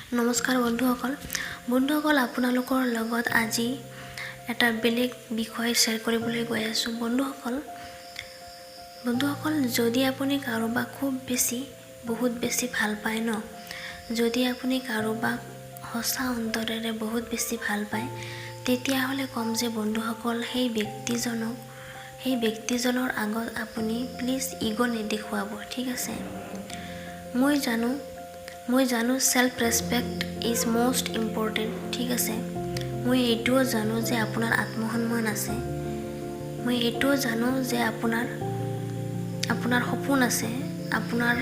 নমস্কাৰ বন্ধুসকল আপোনালোকৰ লগত আজি এটা বেলেগ বিষয় শ্বেয়াৰ কৰিবলৈ গৈ আছোঁ। বন্ধুসকল যদি আপুনি কাৰোবাক বহুত বেছি ভাল পায় ন, যদি আপুনি কাৰোবাক সঁচা অন্তৰেৰে বহুত বেছি ভাল পায়, তেতিয়াহ'লে ক'ম যে বন্ধুসকল সেই ব্যক্তিজনৰ আগত আপুনি প্লিজ ইগ' নেদেখুৱাব, ঠিক আছে। মই জানো সেলফ ৰেসপেক্ট ইজ মোষ্ট ইম্পৰ্টেণ্ট, ঠিক আছে। মই এইটোও জানো যে আপোনাৰ আত্মসন্মান আছে। মই এইটোও জানো যে আপোনাৰ সপোন আছে, আপোনাৰ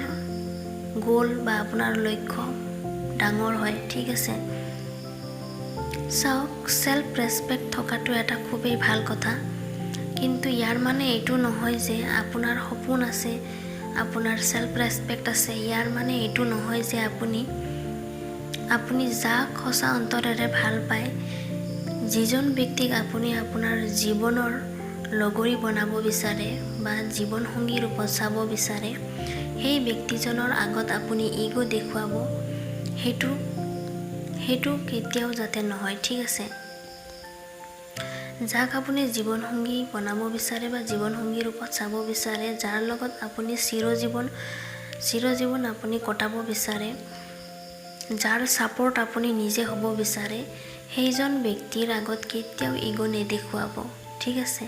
গোল বা আপোনাৰ লক্ষ্য ডাঙৰ হয়, ঠিক আছে। চাওক, সেলফ ৰেসপেক্ট থকাটো এটা খুবেই ভাল কথা, কিন্তু ইয়াৰ মানে এইটো নহয় যে আপোনাৰ সপোন আছে, আপোনাৰ সেলফ ৰেসপেক্ট আছে। ইয়াৰ মানে এইটো নহয় যে আপুনি যাক সঁচা অন্তৰেৰে ভাল পায়, যিজন ব্যক্তিক আপুনি আপোনাৰ জীৱনৰ লগৰী বনাব বিচাৰে বা জীৱন সংগী ৰূপত চাব বিচাৰে, সেই ব্যক্তিজনৰ আগত আপুনি ইগ' দেখুৱাব, সেইটো কেতিয়াও যাতে নহয়, ঠিক আছে। যাক আপুনি জীৱন সংগী বনাব বিচাৰে বা জীৱন সংগী ৰূপত চাব বিচাৰে, যাৰ লগত আপুনি চিৰজীৱন আপুনি কটাব বিচাৰে, যাৰ ছাপোৰ্ট আপুনি নিজে হ'ব বিচাৰে, সেইজন ব্যক্তিৰ আগত কেতিয়াও ইগ' নেদেখুৱাব, ঠিক আছে।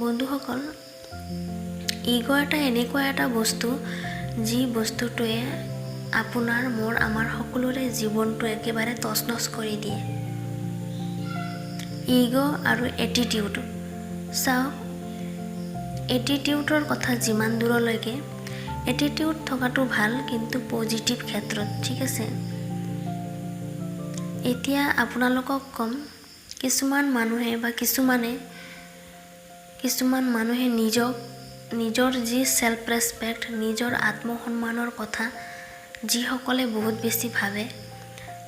বন্ধুসকল, ইগ' এটা এনেকুৱা এটা বস্তু, যি বস্তুটোৱে আমাৰ সকলোৰে জীৱনটো একেবাৰে তছনছ কৰি দিয়ে। ইগ' আৰু এটিটিউড। চাওক, এটিটিউডৰ কথা যিমান দূৰলৈকে, এটিটিউড থকাটো ভাল, কিন্তু পজিটিভ ক্ষেত্ৰত, ঠিক আছে। এতিয়া আপোনালোকক ক'ম, কিছুমান মানুহে নিজৰ যি সেলফ ৰেসপেক্ট, নিজৰ আত্মসন্মানৰ কথা যিসকলে বহুত বেছি ভাবে,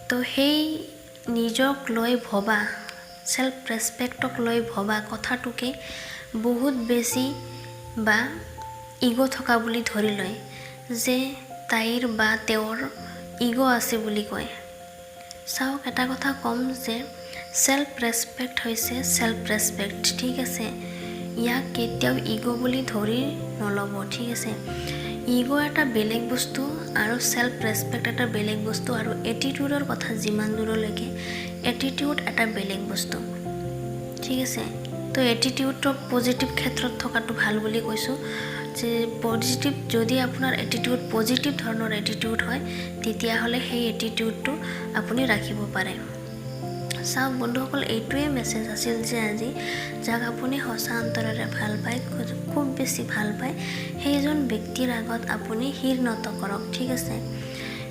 তো সেই নিজক লৈ ভবা, সেলফ ৰেসপেক্টক লৈ ভবা কথাটোকে বহুত বেছি বা ইগ' থকা বুলি ধৰি লয়, যে তাইৰ বা তেওঁৰ ইগ' আছে বুলি কয়। চাওক, এটা কথা ক'ম যে সেলফ ৰেসপেক্ট হৈছে সেলফ ৰেসপেক্ট, ঠিক আছে। ইয়াক কেতিয়াও ইগ' বুলি ধৰি নল'ব, ঠিক আছে। ইগ' এটা বেলেগ বস্তু আৰু সেলফ ৰেসপেক্ট এটা বেলেগ বস্তু, আৰু এটিটিউডৰ কথা যিমান দূৰলৈকে, এটিটিউড এটা বেলেগ বস্তু, ঠিক আছে। তো এটিটিউডটো পজিটিভ ক্ষেত্ৰত থকাটো ভাল বুলি কৈছোঁ, যে যদি আপোনাৰ এটিটিউড পজিটিভ ধৰণৰ এটিটিউড হয়, তেতিয়াহ'লে সেই এটিটিউডটো আপুনি ৰাখিব পাৰে। চাওক বন্ধুসকল, এইটোৱে মেছেজ আছিল যে আজি যাক আপুনি সঁচা অন্তৰেৰে ভাল পায়, খুব বেছি ভাল পায়, সেইজন ব্যক্তিৰ আগত আপুনি শিৰ নত কৰক, ঠিক আছে।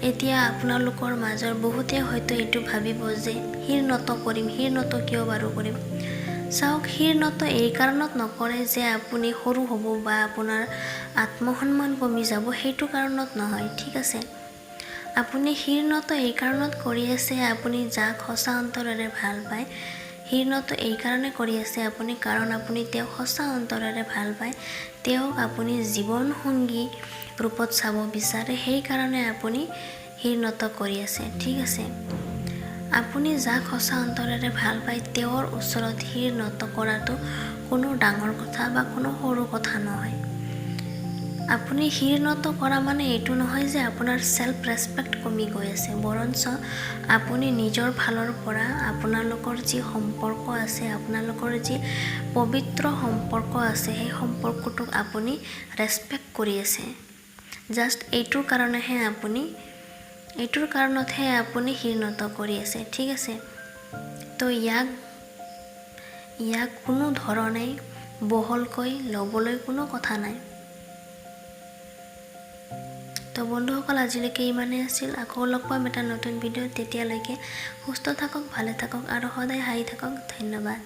এতিয়া আপোনালোকৰ মাজৰ বহুতে হয়তো এইটো ভাবিব যে শিৰ নত কিয় বাৰু কৰিম। চাওক, শিৰ নত এই কাৰণত নকৰে যে আপুনি সৰু হ'ব বা আপোনাৰ আত্মসন্মান কমি যাব, সেইটো কাৰণত নহয়, ঠিক আছে। আপুনি শিৰ নত এই কাৰণত কৰি আছে, আপুনি যাক সঁচা অন্তৰেৰে ভাল পায়, শিৰ নত এই কাৰণে কৰি আছে আপুনি, কাৰণ আপুনি তেওঁক সঁচা অন্তৰেৰে ভাল পায়, তেওঁক আপুনি জীৱন সংগী ৰূপত চাব বিচাৰে, সেইকাৰণে আপুনি শিৰ নত কৰি আছে, ঠিক আছে। আপুনি যাক সঁচা অন্তৰেৰে ভাল পায়, তেওঁৰ ওচৰত শিৰ নত কৰাটো কোনো ডাঙৰ কথা বা কোনো সৰু কথা নহয়। আপুনি শিৰ নত কৰা মানে এইটো নহয় যে আপোনাৰ সেলফ ৰেসপেক্ট কমি গৈ আছে, বৰঞ্চ আপুনি নিজৰ ফালৰ পৰা আপোনালোকৰ যি সম্পৰ্ক আছে, আপোনালোকৰ যি পবিত্ৰ সম্পৰ্ক আছে, সেই সম্পৰ্কটোক আপুনি ৰেসপেক্ট কৰি আছে। জাষ্ট এইটোৰ কাৰণতহে আপুনি শিৰ নত কৰি আছে, ঠিক আছে। তো ইয়াক কোনো ধৰণে বহলকৈ ল'বলৈ কোনো কথা নাই। তো বন্ধুসকল, আজিলৈকে ইমানেই আছিল। আকৌ লগ পাম এটা নতুন ভিডিঅ'ত। তেতিয়ালৈকে সুস্থ থাকক, ভালে থাকক আৰু সদায় হাঁহি থাকক। ধন্যবাদ।